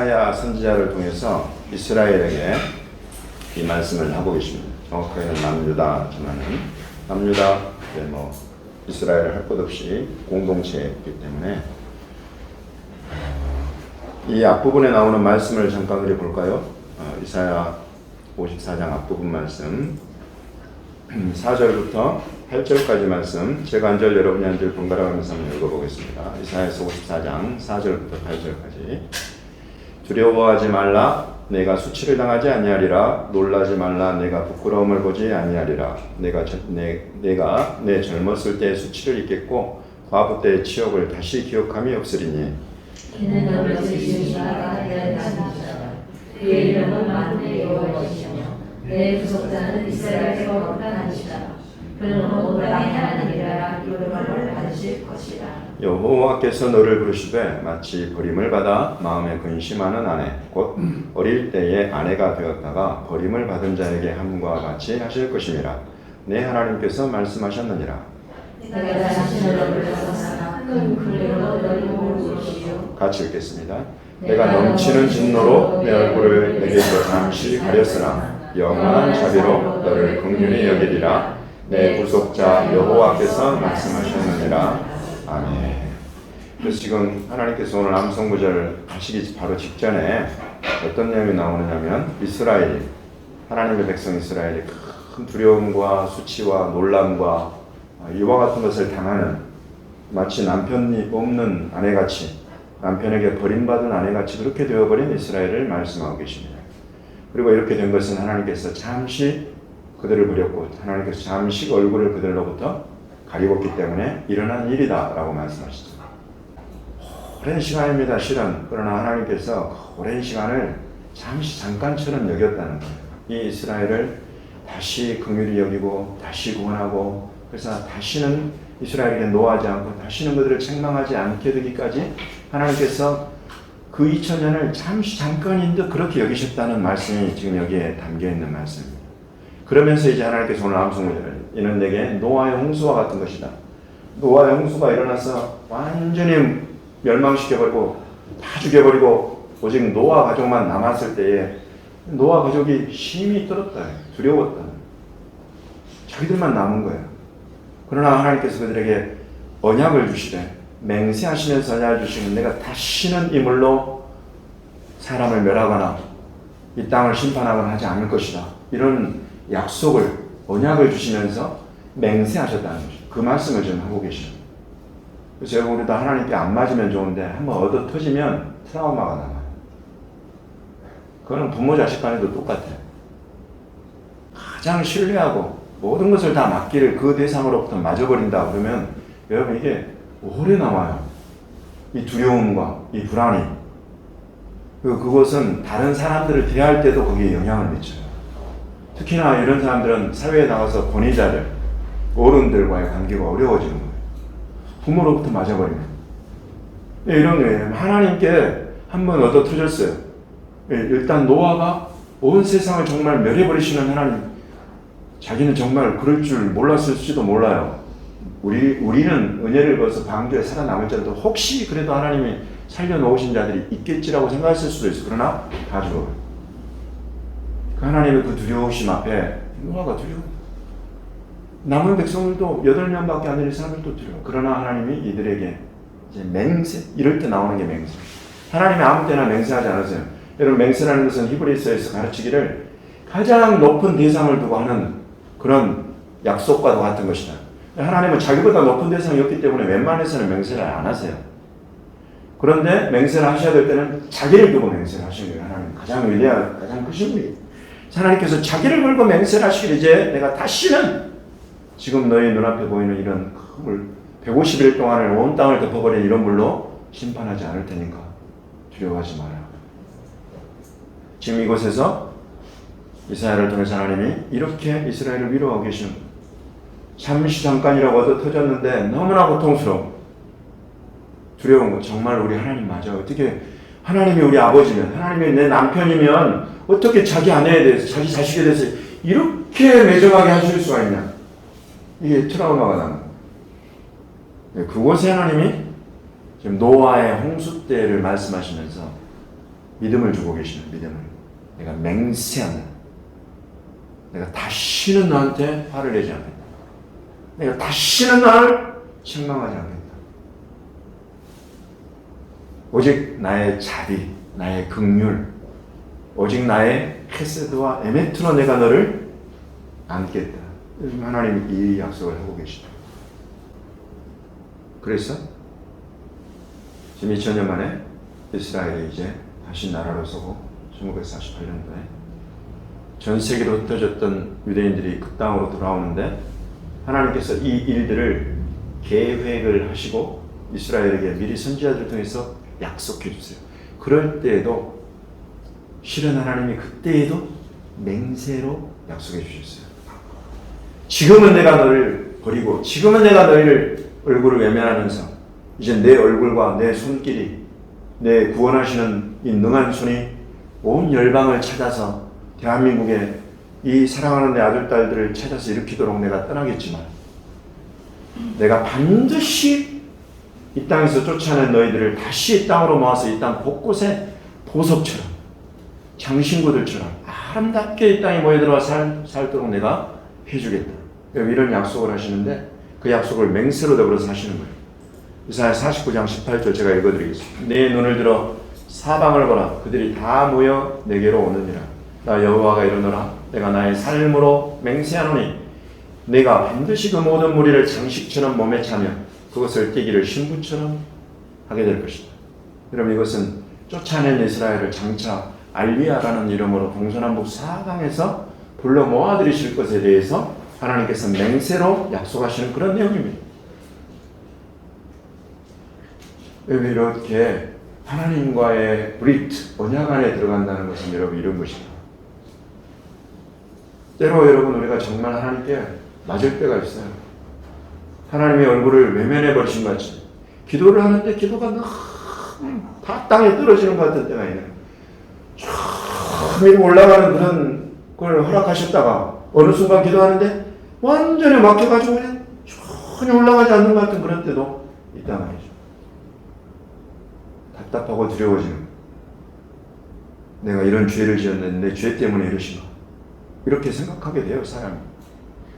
이사야 선지자를 통해서 이스라엘에게 이 말씀을 하고 계십니다. 정확하게는 남유다지만은 남유다 이스라엘 할 것 없이 공동체이기 때문에 이 앞부분에 나오는 말씀을 잠깐 우리 볼까요? 이사야 54장 앞부분 말씀 4절부터 8절까지 말씀 제가 한 절 여러분이 한 절 번갈아 가면서 한번 읽어보겠습니다. 이사야서 54장 4절부터 8절까지 두려워하지 말라 내가 수치를 당하지 아니하리라 놀라지 말라 내가 부끄러움을 보지 아니하리라 내가 내 젊었을 때의 수치를 잊겠고 과부 때의 치욕을 다시 기억함이 없으리니 이는 너를 지으신 이가 내 자손이시라 그의 이름은 만군의 여호와이시며 내 구속자는 이스라엘의 거룩하시다 그는 온 땅의 하나님이라 이름을 받으실 것이라. 여호와께서 너를 부르시되 마치 버림을 받아 마음에 근심하는 아내 곧 어릴 때의 아내가 되었다가 버림을 받은 자에게 함과 같이 하실 것임이라. 내 하나님께서 말씀하셨느니라. 내가 자신을 너를 벗어나 큰 군대로 너를 모으시오. 같이 읽겠습니다. 내가 넘치는 진노로 내 얼굴을 내게서 잠시 가렸으나 영원한 자비로 너를 긍휼히 여기리라. 내 구속자 여호와께서 말씀하셨느니라. 아멘. 그래서 지금 하나님께서 오늘 암송구절 하시기 바로 직전에 어떤 내용이 나오느냐면 이스라엘, 하나님의 백성 이스라엘이 큰 두려움과 수치와 놀람과 이와 같은 것을 당하는 마치 남편이 없는 아내같이 남편에게 버림받은 아내같이 그렇게 되어버린 이스라엘을 말씀하고 계십니다. 그리고 이렇게 된 것은 하나님께서 잠시 그들을 버렸고 하나님께서 잠시 얼굴을 그들로부터 가리웠기 때문에 일어난 일이다 라고 말씀하시죠. 오랜 시간입니다. 실은. 그러나 하나님께서 오랜 시간을 잠깐처럼 여겼다는 거예요. 이 이스라엘을 다시 긍휼히 여기고 다시 구원하고 그래서 다시는 이스라엘에게 노하지 않고 다시는 그들을 책망하지 않게 되기까지 하나님께서 그 2000년을 잠깐인 듯 그렇게 여기셨다는 말씀이 지금 여기에 담겨있는 말씀입니다. 그러면서 이제 하나님께서 오늘 암송구절을 이는 내게 노아의 홍수와 같은 것이다. 노아의 홍수가 일어나서 완전히 멸망시켜버리고 다 죽여버리고 오직 노아 가족만 남았을 때에 노아 가족이 힘이 떨었다. 두려웠다. 자기들만 남은 거예요. 그러나 하나님께서 그들에게 언약을 주시되 맹세하시면서 언약을 주시면 내가 다시는 이 물로 사람을 멸하거나 이 땅을 심판하거나 하지 않을 것이다. 이런 약속을 언약을 주시면서 맹세하셨다는 거죠. 그 말씀을 지금 하고 계십니다. 그래서 여러분 우리도 하나님께 안 맞으면 좋은데 한번 얻어 터지면 트라우마가 남아요. 그거는 부모 자식 간에도 똑같아요. 가장 신뢰하고 모든 것을 다 맡기를 그 대상으로부터 맞아버린다 그러면 여러분 이게 오래 남아요. 이 두려움과 이 불안이. 그것은 다른 사람들을 대할 때도 거기에 영향을 미쳐요. 특히나 이런 사람들은 사회에 나가서 권위자들, 어른들과의 관계가 어려워지는 거예요. 부모로부터 맞아버리면. 이런 거예요. 하나님께 한번 얻어 터졌어요. 일단 노아가 온 세상을 정말 멸해버리시는 하나님, 자기는 정말 그럴 줄 몰랐을지도 몰라요. 우리는 은혜를 벗어 방주에 살아남을지라도 혹시 그래도 하나님이 살려놓으신 자들이 있겠지라고 생각했을 수도 있어요. 그러나 다 죽어요. 하나님의 그 두려우심 앞에 노아가 두려워. 남은 백성들도 8명밖에 안 되는 사람들도 두려워. 그러나 하나님이 이들에게 이제 맹세, 이럴 때 나오는 게 맹세. 하나님이 아무 때나 맹세하지 않으세요. 여러분 맹세라는 것은 히브리서에서 가르치기를 가장 높은 대상을 두고 하는 그런 약속과도 같은 것이다. 하나님은 자기보다 높은 대상이었기 때문에 웬만해서는 맹세를 안 하세요. 그런데 맹세를 하셔야 될 때는 자기를 두고 맹세를 하시는 거예요. 하나님 가장 위대한, 가장 크신 분이. 하나님께서 자기를 걸고 맹세를 하시길 이제 내가 다시는 지금 너희 눈앞에 보이는 이런 큰 물 150일 동안을 온 땅을 덮어버린 이런 물로 심판하지 않을 테니까 두려워하지 마라. 지금 이곳에서 이사야를 통해서 하나님이 이렇게 이스라엘을 위로하고 계시는 거예요. 잠시 잠깐이라고 얻어 터졌는데 너무나 고통스러워. 두려운 거. 정말 우리 하나님 맞아. 어떻게 하나님이 우리 아버지면 하나님이 내 남편이면 어떻게 자기 아내에 대해서 자기 자식에 대해서 이렇게 매정하게 하실 수가 있냐. 이게 트라우마가 나는 거예요. 그곳에 하나님이 지금 노아의 홍수 때를 말씀하시면서 믿음을 주고 계시는 믿음을. 내가 맹세한다. 내가 다시는 너한테 화를 내지 않겠다. 내가 다시는 너를 책망하지 않겠다. 오직 나의 자비, 나의 긍휼, 오직 나의 헤세드와 에메트로 내가 너를 안겠다. 하나님이 이 약속을 하고 계시다. 그래서 지금 2000년 만에 이스라엘이 이제 다시 나라로 서고 1948년도에 전 세계로 흩어졌던 유대인들이 그 땅으로 돌아오는데 하나님께서 이 일들을 계획을 하시고 이스라엘에게 미리 선지자들을 통해서 약속해 주세요. 그럴 때에도 실은 하나님이 그때에도 맹세로 약속해 주셨어요. 지금은 내가 너를 버리고 지금은 내가 너희를 얼굴을 외면하면서 이제 내 얼굴과 내 손길이 내 구원하시는 이 능한 손이 온 열방을 찾아서 대한민국에 이 사랑하는 내 아들 딸들을 찾아서 일으키도록 내가 떠나겠지만 내가 반드시 이 땅에서 쫓아낸 너희들을 다시 이 땅으로 모아서 이 땅 곳곳에 보석처럼 장신구들처럼 아름답게 이 땅에 모여들어 살도록 내가 해주겠다. 이런 약속을 하시는데 그 약속을 맹세로 더불어서 하시는 거예요. 이사야 49장 18절 제가 읽어드리겠습니다. 내 눈을 들어 사방을 보라. 그들이 다 모여 내게로 오느니라. 나 여호와가 이르노라. 내가 나의 삶으로 맹세하노니 내가 반드시 그 모든 무리를 장식처럼 몸에 차며 그것을 띠기를 신부처럼 하게 될 것이다. 여러분 이것은 쫓아낸 이스라엘을 장차 알리아라는 이름으로 동서남북 사방에서 불러 모아들이실 것에 대해서 하나님께서 맹세로 약속하시는 그런 내용입니다. 이렇게 하나님과의 브리트, 언약 안에 들어간다는 것은 여러분 이런 것입니다. 때로 여러분 우리가 정말 하나님께 맞을 때가 있어요. 하나님의 얼굴을 외면해 버리신 것 같이 기도를 하는데 기도가 다 땅에 떨어지는 것 같은 때가 있네요. 참 위로 올라가는 그런 걸 허락하셨다가 어느 순간 기도하는데 완전히 막혀가지고 그냥 전혀 올라가지 않는 것 같은 그런 때도 있단 말이죠. 답답하고 두려워지는, 내가 이런 죄를 지었는데 내 죄 때문에 이러신가, 이렇게 생각하게 돼요 사람이.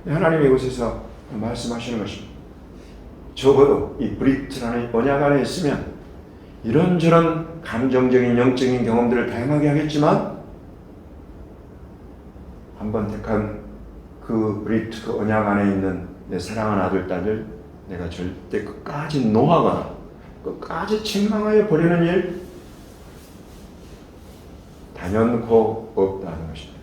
하나님이 이곳에서 말씀하시는 것입니다. 적어도 이 브리트라는 언약 안에 있으면 이런저런 감정적인 영적인 경험들을 다양하게 하겠지만 한번 택한 그 브리트, 그 언약 안에 있는 내 사랑하는 아들, 딸들 내가 절대 끝까지 노하거나 끝까지 책망하여 버리는 일 단연코 없다는 것입니다.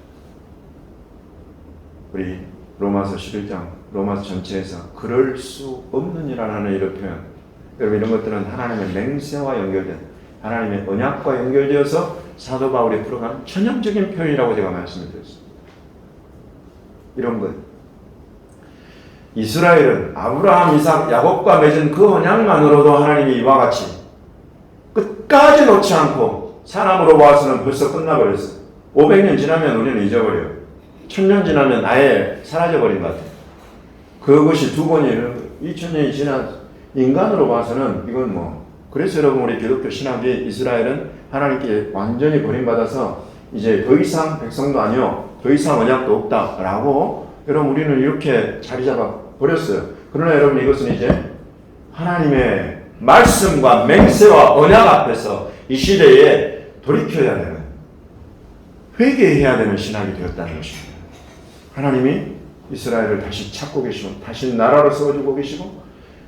우리 로마서 11장, 로마서 전체에서 그럴 수 없는 이라는 이런 표현, 여러분 이런 것들은 하나님의 맹세와 연결된, 하나님의 언약과 연결되어서 사도 바울이 풀어간 전형적인 표현이라고 제가 말씀을 드렸습니다. 이런 것, 이스라엘은 아브라함, 이삭, 야곱과 맺은 그 언약만으로도 하나님이 이와 같이 끝까지 놓지 않고 사람으로 봐서는 벌써 끝나버렸어요. 500년 지나면 우리는 잊어버려요. 1000년 지나면 아예 사라져버린 것 같아요. 그것이 두 번이 2000년이 지나 인간으로 봐서는 이건 뭐, 그래서 여러분 우리 기독교 신학이 이스라엘은 하나님께 완전히 버림받아서 이제 더 이상 백성도 아니요 더 이상 언약도 없다라고 여러분 우리는 이렇게 자리 잡아 버렸어요. 그러나 여러분 이것은 이제 하나님의 말씀과 맹세와 언약 앞에서 이 시대에 돌이켜야 되는, 회개해야 되는 신학이 되었다는 것입니다. 하나님이 이스라엘을 다시 찾고 계시고 다시 나라로 세워주고 계시고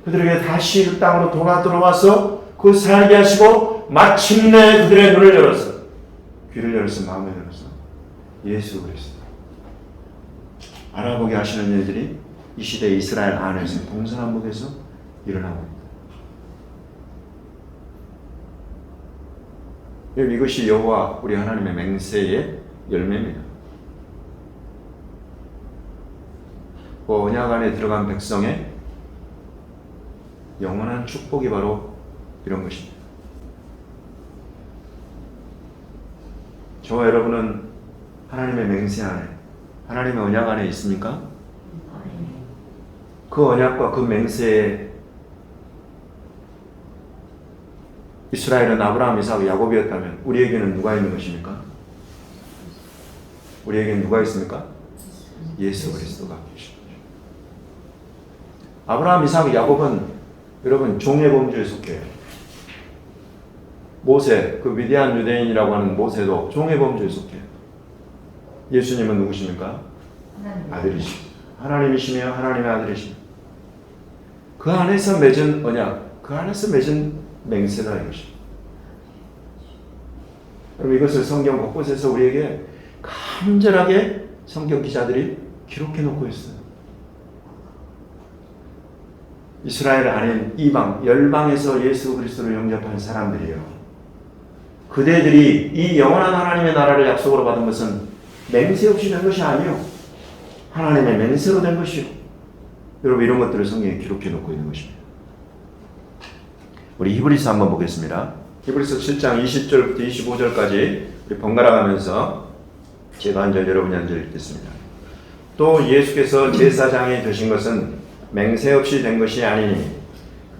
그들에게 다시 그 땅으로 돌아와서 그 살게 하시고 마침내 그들의 눈을 열어서, 귀를 열어서, 마음을 열어서 예수 그리스도 알아보게 하시는 일들이 이 시대 이스라엘 안에서 동서남북에서 일어나고 있다. 이것이 여호와 우리 하나님의 맹세의 열매입니다. 그 언약 안에 들어간 백성의 영원한 축복이 바로 이런 것입니다. 저와 여러분은 하나님의 맹세 안에, 하나님의 언약 안에 있습니까? 그 언약과 그 맹세에 이스라엘은 아브라함, 이삭, 야곱이었다면 우리에게는 누가 있는 것입니까? 우리에게는 누가 있습니까? 예수 그리스도가 계십니다. 아브라함, 이삭, 야곱은 여러분 종의 범주에 속해요. 모세, 그 위대한 유대인이라고 하는 모세도 종의 범주에 속해요. 예수님은 누구십니까? 아들이십니다. 하나님이시며 하나님의 아들이십니다. 그 안에서 맺은 언약, 그 안에서 맺은 맹세다 이것입니다. 여러분 이것을 성경 곳곳에서 우리에게 간절하게 성경 기자들이 기록해 놓고 있어요. 이스라엘 아닌 이방, 열방에서 예수 그리스도를 영접한 사람들이요. 그대들이 이 영원한 하나님의 나라를 약속으로 받은 것은 맹세 없이 된 것이 아니요. 하나님의 맹세로 된 것이요. 여러분 이런 것들을 성경에 기록해 놓고 있는 것입니다. 우리 히브리서 한번 보겠습니다. 히브리서 7장 20절부터 25절까지 우리 번갈아 가면서 제가 한 절 여러분이 한 절 읽겠습니다. 또 예수께서 제사장이 되신 것은 맹세 없이 된 것이 아니니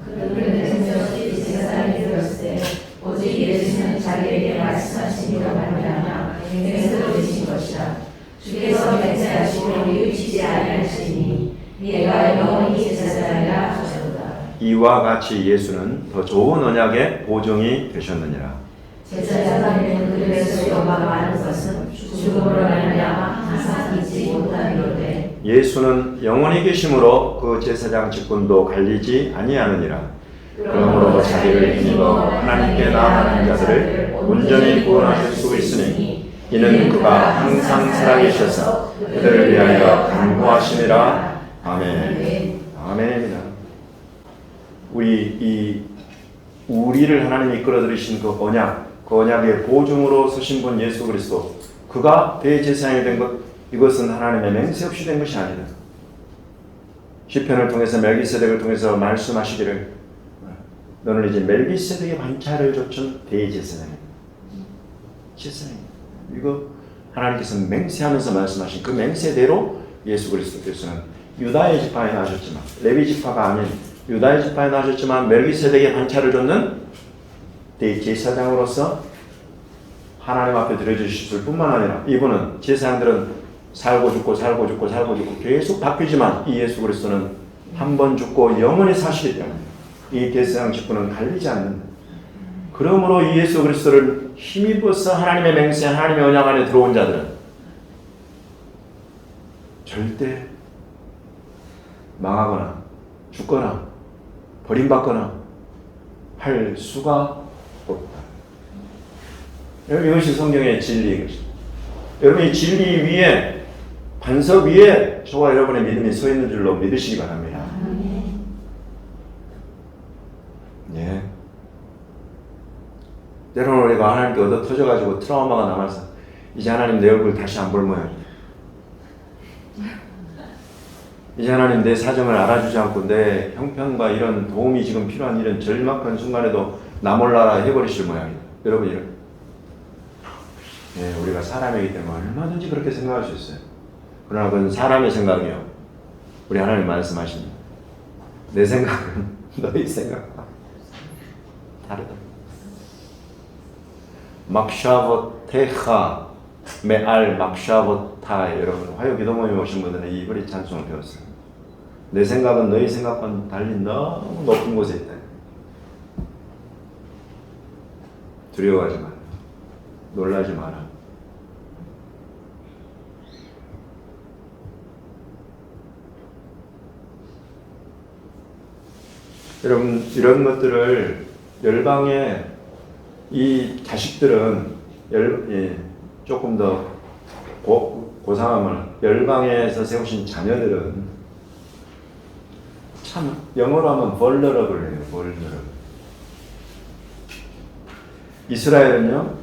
그는 맹세 없이 제사장이 되었을 때 오직 예수는 자기에게 말씀하시기로 말미암아 맹세로 되신 것이라. 주께서 맹세하시고 이웃이지 아니하시니 네가 영원히 제사장이라 하셨도다. 이와 같이 예수는 더 좋은 언약의 보증이 되셨느니라. 제사장에는 그들에서 요구가 많은 것은 죽음으로 말미암아 항상 잊지 못하리로되 예수는 영원히 계심으로 그 제사장 직분도 갈리지 아니하느니라. 그러므로 자기를 힘입어 하나님께 나아가는 자들을 온전히 구원하실 수 있으니 이는 그가 항상 살아계셔서 그들을 위하여 간구하시니라. 아멘. 아멘입니다. 우리를 하나님이 이끌어 들이신 그 언약, 그 언약의 보증으로 서신 분 예수 그리스도, 그가 대제사장이 된 것, 이것은 하나님의 맹세 없이 된 것이 아니다. 시편을 통해서 멜기세덱을 통해서 말씀하시기를 너는 이제 멜기세덱의 반차를 좇은 대제사장이다. 제사장이다. 이거 하나님께서 맹세하면서 말씀하신 그 맹세대로 예수 그리스도께서는 유다의 지파에 나셨지만, 레위 지파가 아닌 유다의 지파에 나셨지만 멜기세덱의 반차를 좇는 대제사장으로서 하나님 앞에 드려주실 뿐만 아니라, 이분은 제사장들은 살고 죽고 살고 죽고 살고 죽고 계속 바뀌지만 이 예수 그리스도는 한 번 죽고 영원히 사시기 때문에 이 제사장 직분은 갈리지 않는다. 그러므로 이 예수 그리스도를 힘입어서 하나님의 맹세, 하나님의 언약 안에 들어온 자들은 절대 망하거나 죽거나 버림받거나 할 수가 없다. 여러분 이것이 성경의 진리인 것입니다. 여러분 이 진리 위에, 반석 위에 저와 여러분의 믿음이 서 있는 줄로 믿으시기 바랍니다. 예. 때로는 우리가 하나님께 얻어 터져가지고 트라우마가 남아서 이제 하나님 내 얼굴 다시 안 볼 모양이다. 이제 하나님 내 사정을 알아주지 않고 내 형편과 이런 도움이 지금 필요한 이런 절박한 순간에도 나 몰라라 해버리실 모양이다. 여러분 이런. 예, 우리가 사람이기 때문에 얼마든지 그렇게 생각할 수 있어요. 그러나 그건 사람의 생각이요. 우리 하나님 말씀하십니다. 내 생각은 너희 생각과 다르다. 막샤버테하 메알 막샤버타. 여러분 화요 기도 모임 오신 분들은 이 히브리 찬송을 배웠어요. 내 생각은 너희 생각과는 달리 너무 높은 곳에 있다. 두려워하지 마라. 놀라지 마라. 여러분 이런 것들을 열방의 이 자식들은 조금 더 고상하면 열방에서 세우신 자녀들은 참 영어로 하면 vulnerable예요. vulnerable. 이스라엘은요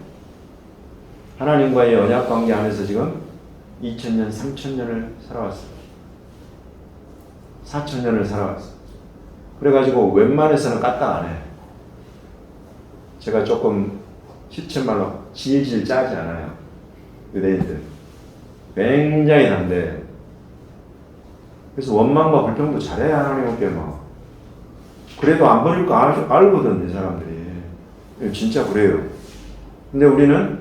하나님과의 언약 관계 안에서 지금 2000년, 3000년을 살아왔어요. 4000년을 살아왔어요. 그래가지고 웬만해서는 까딱 안 해. 제가 조금 시쳇말로 질질 짜지 않아요. 유대인들. 굉장히 담대해요. 그래서 원망과 불평도 잘해야 하나님께 뭐. 그래도 안 버릴 거 알거든, 이 사람들이. 진짜 그래요. 근데 우리는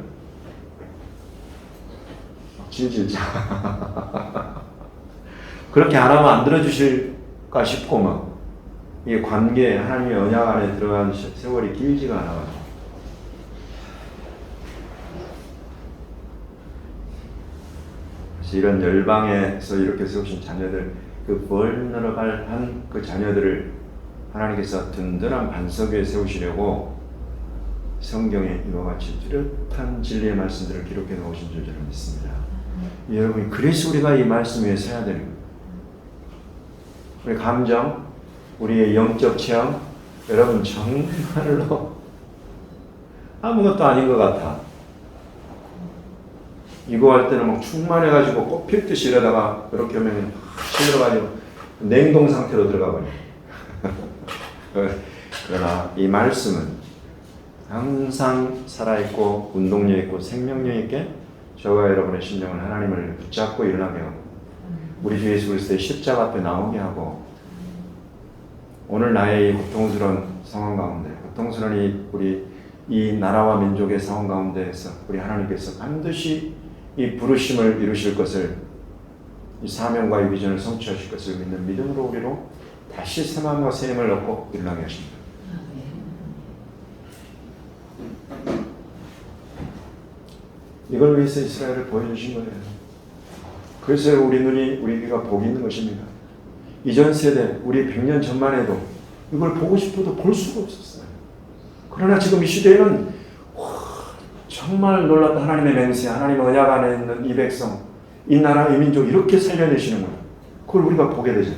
질질자 그렇게 안 하면 안 들어주실까 싶고 막 이 관계 하나님의 언약 안에 들어간 세월이 길지가 않아가지고 그래서 이런 열방에서 이렇게 세우신 자녀들 그 vulnerable한 그 자녀들을 하나님께서 든든한 반석 위에 세우시려고 성경에 이와 같이 뚜렷한 진리의 말씀들을 기록해 놓으신 줄 저는 믿습니다. 여러분, 그래서 우리가 이 말씀 위에 서야 되는 거예요. 우리 감정, 우리의 영적 체험, 여러분 정말로 아무것도 아닌 것 같아. 이거 할 때는 막 충만해가지고 꽃필 듯이 이러다가 이렇게 하면 치밀어가지고 냉동 상태로 들어가 버려. 그러나 이 말씀은 항상 살아있고 운동력 있고 생명력 있게 저와 여러분의 심령을 하나님을 붙잡고 일어나게 하고 우리 주 예수 그리스도의 십자가 앞에 나오게 하고 오늘 나의 이 고통스러운 상황 가운데 고통스러운 우리 이 나라와 민족의 상황 가운데에서 우리 하나님께서 반드시 이 부르심을 이루실 것을 이 사명과 이 비전을 성취하실 것을 믿는 믿음으로 우리로 다시 새 마음과 새 힘을 얻고 일어나게 하십니다. 이걸 위해서 이스라엘을 보여주신 거예요. 그래서 우리 눈이 우리 귀가 복이 있는 것입니다. 이전 세대 우리 100년 전만 해도 이걸 보고 싶어도 볼 수가 없었어요. 그러나 지금 이 시대에는 정말 놀랍다. 하나님의 맹세, 하나님의 언약 안에 있는 이 백성, 이 나라, 이 민족 이렇게 살려내시는 거예요. 그걸 우리가 보게 되죠.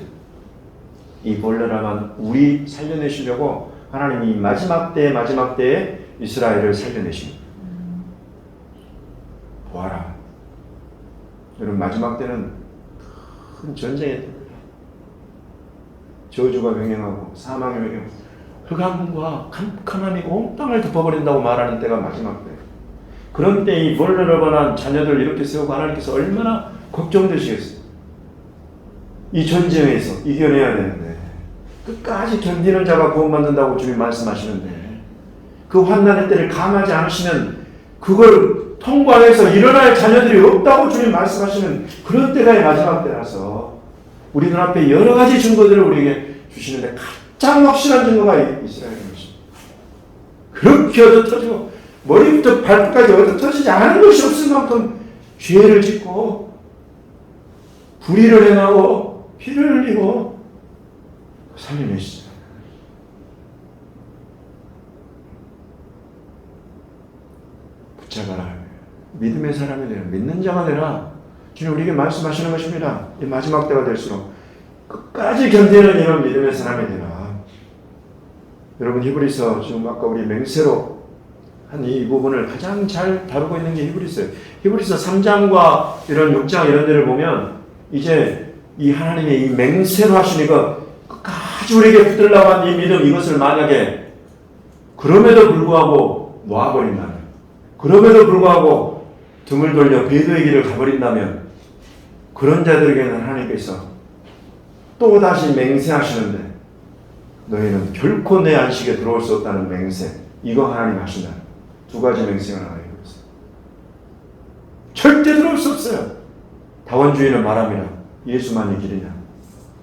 이 벌레라만 우리 살려내시려고 하나님이 마지막 때에 이스라엘을 살려내십니다. 보아라. 여러분, 마지막 때는 큰 전쟁이 됩니다. 저주가 명령하고 사망이 명령하고 흑암과 캄캄함이 온 땅을 덮어버린다고 말하는 때가 마지막 때. 그런 때 이 벌레러번한 자녀들 이렇게 세우고 하나님께서 얼마나 걱정되시겠어요. 이 전쟁에서 이겨내야 되는데 끝까지 견디는 자가 구원받는다고 주님 말씀하시는데 그 환난의 때를 감하지 않으시면 그걸 통과해서 일어날 자녀들이 없다고 주님 말씀하시는 그런 때가 이 마지막 때라서 우리 눈앞에 여러 가지 증거들을 우리에게 주시는데 가장 확실한 증거가 이스라엘인 것입니다. 그렇게 얻어터지고 머리부터 발끝까지 얻어터지지 않은 것이 없을 만큼 죄를 짓고 불의를 행하고 피를 흘리고 살려내시죠. 붙잡아라. 믿음의 사람이 되라. 믿는 자가 되라. 주님 우리에게 말씀하시는 것입니다. 이 마지막 때가 될수록 끝까지 견디는 이런 믿음의 사람이 되라. 여러분, 히브리서 지금 아까 우리 맹세로 한 이 부분을 가장 잘 다루고 있는 게 히브리서예요. 히브리서 3장과 이런 6장 이런 데를 보면 이제 이 하나님의 이 맹세로 하신 이것 끝까지 우리에게 붙들라고 한 이 믿음, 이것을 만약에 그럼에도 불구하고 놓아버린다면, 그럼에도 불구하고 등을 돌려 배도의 길을 가버린다면 그런 자들에게는 하나님께서 또다시 맹세하시는데 너희는 결코 내 안식에 들어올 수 없다는 맹세, 이거 하나님 하신다. 두 가지 맹세가 나와요. 절대 들어올 수 없어요. 다원주의는 말합니다. 예수만이 길이냐.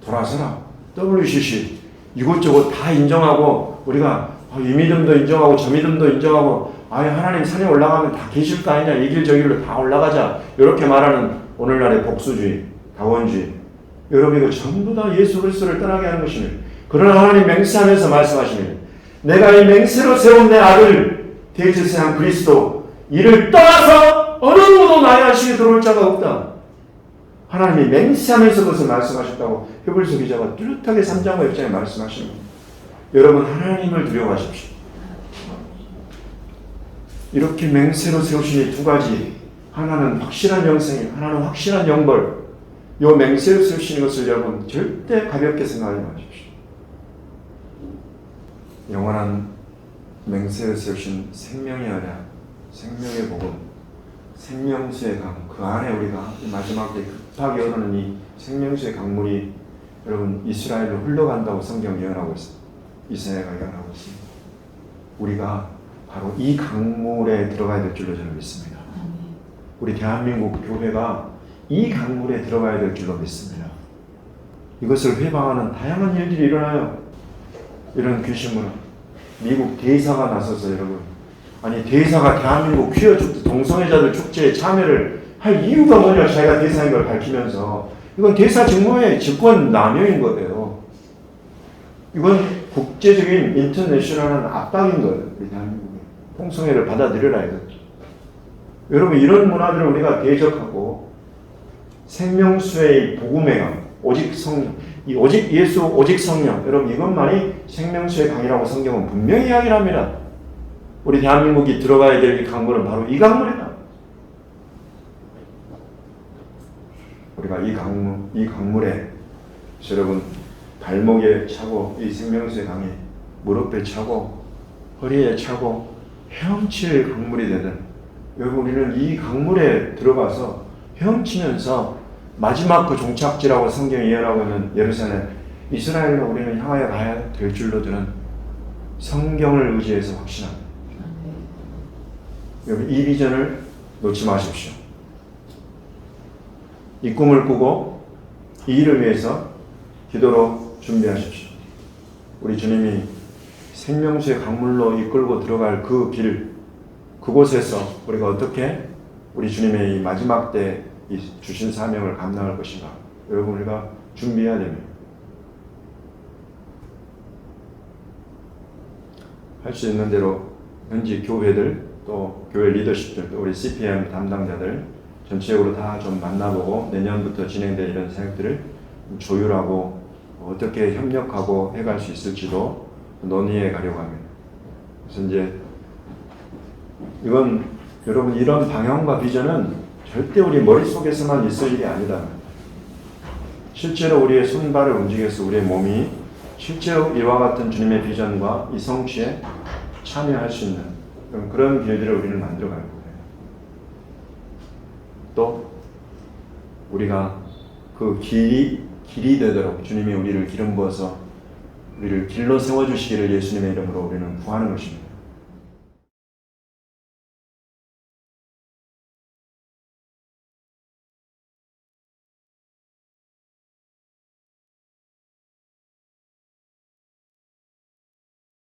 돌아서라. WCC 이것저것 다 인정하고 우리가 이 믿음도 인정하고 저 믿음도 인정하고 하나님 산에 올라가면 다 계실 거 아니냐. 이 길 저 길로 다 올라가자. 이렇게 말하는 오늘날의 복수주의, 다원주의. 여러분 이거 전부 다 예수 그리스도를 떠나게 하는 것입니다. 그러나 하나님 맹세하면서 말씀하시는 내가 이 맹세로 세운 내 아들 대제사장 그리스도 이를 떠나서 어느 누구도 나의 안식에 들어올 자가 없다. 하나님이 맹세하면서 그것을 말씀하셨다고 히브리서 기자가 뚜렷하게 3장과 6장에 말씀하시는 겁니다. 여러분 하나님을 두려워하십시오. 이렇게 맹세로 세우신 이 두 가지, 하나는 확실한 영생이에요. 하나는 확실한 영벌. 이 맹세로 세우시는 것을 여러분 절대 가볍게 생각하지 마십시오. 영원한 맹세를 세우신 생명의 언약, 생명의 복음, 생명수의 강, 그 안에 우리가 마지막에 급하게 흐르는 이 생명수의 강물이 여러분 이스라엘로 흘러간다고 성경 예언하고 있습니다. 이사야가 예언하고 있습니다. 우리가 바로 이 강물에 들어가야 될 줄로 저는 믿습니다. 우리 대한민국 교회가 이 강물에 들어가야 될 줄로 믿습니다. 이것을 회방하는 다양한 일들이 일어나요. 이런 귀신문화. 미국 대사가 나서서 여러분, 아니 대사가 대한민국 퀴어 축제, 동성애자들 축제에 참여를 할 이유가 뭐냐, 자기가 대사인 걸 밝히면서. 이건 대사 직무의 직권 남용인 거예요. 이건 국제적인 인터내셔널한 압박인 거예요. 우리 대한민국에 동성애를 받아들여라 이거죠. 여러분, 이런 문화들을 우리가 대적하고 생명수의 복음의 강, 오직 성령, 이 오직 예수, 오직 성령, 여러분 이것만이 생명수의 강이라고 성경은 분명히 이야기를 합니다. 우리 대한민국이 들어가야 될 이 강물은 바로 이 강물이다. 우리가 이 강물에 여러분 발목에 차고 이 생명수의 강에 무릎에 차고 허리에 차고 헤엄칠 강물이 되든, 여러분 우리는 이 강물에 들어가서 헤엄치면서 마지막 그 종착지라고 성경이 예언하고 있는 예루살렘, 이스라엘로 우리는 향하여 가야 될 줄로 저는 성경을 의지해서 확신합니다. 여러분 이 비전을 놓지 마십시오. 이 꿈을 꾸고 이 일을 위해서 기도로 준비하십시오. 우리 주님이 생명수의 강물로 이끌고 들어갈 그 길, 그곳에서 우리가 어떻게 우리 주님의 이 마지막 때 이 주신 사명을 감당할 것인가, 여러분 우리가 준비해야 됩니다. 할 수 있는 대로 현지 교회들, 또 교회 리더십들, 또 우리 CPM 담당자들 전체적으로 다 좀 만나보고 내년부터 진행될 이런 사역들을 조율하고 어떻게 협력하고 해갈 수 있을지도 논의해 가려고 합니다. 그래서 이제 이건 여러분, 이런 방향과 비전은 절대 우리 머릿속에서만 있을 일이 아니다. 실제로 우리의 손발을 움직여서 우리의 몸이 실제로 이와 같은 주님의 비전과 이 성취에 참여할 수 있는 그런 길들을 우리는 만들어갈 거예요. 또 우리가 그 길이 되도록 주님이 우리를 기름 부어서 우리를 길로 세워주시기를 예수님의 이름으로 우리는 구하는 것입니다.